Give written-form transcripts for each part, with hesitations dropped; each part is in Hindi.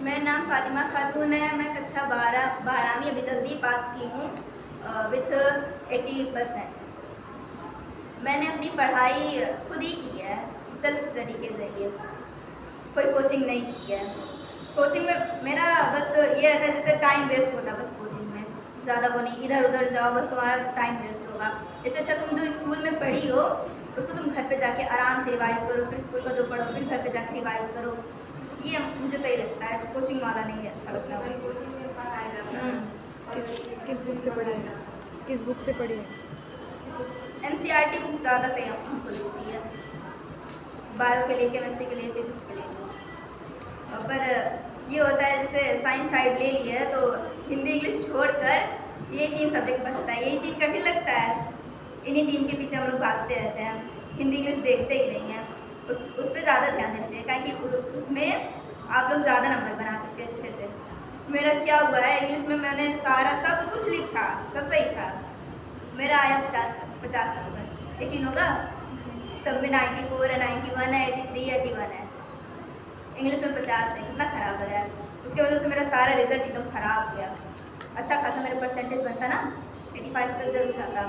मेरा नाम फातिमा खातून है। मैं कक्षा 12वीं अभी जल्दी पास की हूँ विथ 80%। मैंने अपनी पढ़ाई खुद ही की है, सेल्फ स्टडी के ज़रिए, कोई कोचिंग नहीं की है। कोचिंग में मेरा बस ये रहता है जैसे टाइम वेस्ट होता है, बस कोचिंग में ज़्यादा वो नहीं, इधर उधर जाओ बस तुम्हारा टाइम वेस्ट होगा। इससे अच्छा तुम जो स्कूल में पढ़ी हो उसको तुम घर पे जाके आराम से रिवाइज़ करो, फिर स्कूल का जो पढ़ो फिर घर पे जाके रिवाइज़ करो। ये मुझे सही लगता है, कोचिंग वाला नहीं अच्छा लगता है। किस बुक से पढ़ी है? किस बुक से पढ़ी है? NCERT बुक ज़्यादा सही हमको लगती है, बायो के लिए, केमिस्ट्री के लिए, फिजिक्स के लिए। पर ये होता है जैसे साइंस साइड ले ली है तो हिंदी इंग्लिश छोड़कर ये 3 सब्जेक्ट बचता है। यही 3 कठिन लगता है, इन्हीं 3 के पीछे हम लोग भागते रहते हैं, हिंदी इंग्लिश देखते ही नहीं हैं। उस पर ज़्यादा ध्यान देना चाहिए, क्योंकि उसमें आप लोग ज़्यादा नंबर बना सकते हैं अच्छे से। मेरा क्या हुआ है, इंग्लिश में मैंने सारा सब कुछ लिखा, सब सही था, मेरा आया 50 नंबर। यकीन होगा, सब में 94 है, 91 है, 83, 81 है, इंग्लिश में 50 है। कितना ख़राब लग रहा है। उसकी वजह से मेरा सारा रिजल्ट एकदम ख़राब गया। अच्छा खासा मेरा परसेंटेज बनता ना, 85 तक जरूर जाता,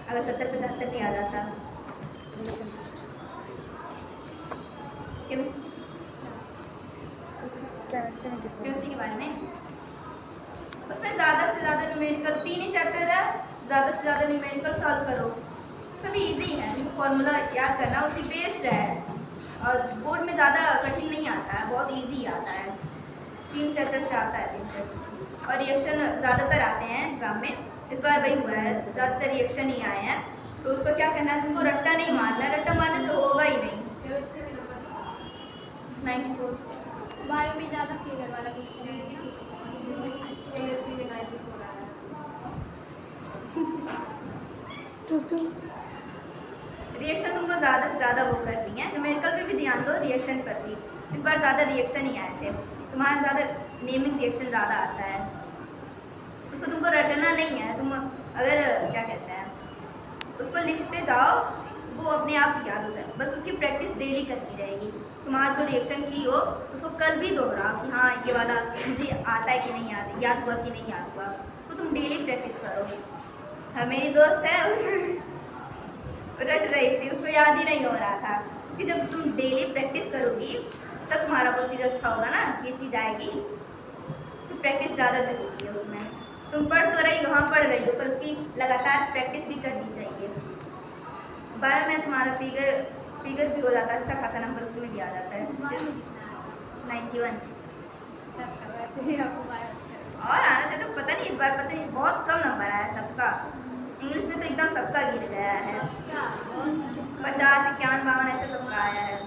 अगर 70-75 भी आ जाता। केमिस्ट्री के बारे में उसमें ज़्यादा से ज़्यादा न्यूमेरिकल, 3 ही चैप्टर है, ज़्यादा से ज़्यादा न्यूमेरिकल सॉल्व करो, सभी इजी है। फॉर्मूला याद करना उसी बेस्ड है, और बोर्ड में ज़्यादा कठिन नहीं आता है, बहुत इजी आता है। 3 चैप्टर से आता है, 3 चैप्टर से। और रिएक्शन ज़्यादातर आते हैं एग्ज़ाम में, इस बार वही हुआ है, ज़्यादातर रिएक्शन ही आए हैं। तो उसको क्या करना है, तुमको रट्टा नहीं मारना है, रट्टा मारने से होगा ही नहीं। 94 बायो में ज़्यादा फिगर वाला केमिस्ट्री में 94 रहा है। रिएक्शन तुमको ज़्यादा से ज़्यादा वो करनी है, न्यूमेरिकल पे भी ध्यान दो, रिएक्शन पर भी। इस बार ज़्यादा रिएक्शन ही आए थे, तुम्हारा ज़्यादा नेमिंग रिएक्शन ज़्यादा आता है, उसको तुमको रटना नहीं है। तुम अगर क्या कहते हैं उसको लिखते जाओ, वो अपने आप याद हो जाए, बस उसकी प्रैक्टिस डेली करनी रहेगी। तुम आज जो रिएक्शन की हो उसको कल भी दोहराओ कि हाँ ये वाला मुझे आता है कि नहीं आता, याद हुआ कि नहीं याद हुआ, उसको तुम डेली प्रैक्टिस करो। हाँ, मेरी दोस्त है, रट रही थी, उसको याद ही नहीं हो रहा था। उसकी जब तुम डेली प्रैक्टिस करोगी तब तुम्हारा वो चीज़ अच्छा होगा ना, ये चीज़ आएगी। उसकी प्रैक्टिस ज़्यादा ज़रूरी है उसमें। तुम पढ़ तो रही हो, हाँ पढ़ रही हो, पर उसकी लगातार प्रैक्टिस भी करनी चाहिए। बायो में तुम्हारा फिगर भी हो जाता है, अच्छा खासा नंबर उसमें भी आ जाता है, 91। और आना चाहिए तो पता नहीं, इस बार पता नहीं बहुत कम नंबर आया सबका। इंग्लिश में तो एकदम सबका गिर गया है, 50, 51, 52 ऐसे सबका आया है।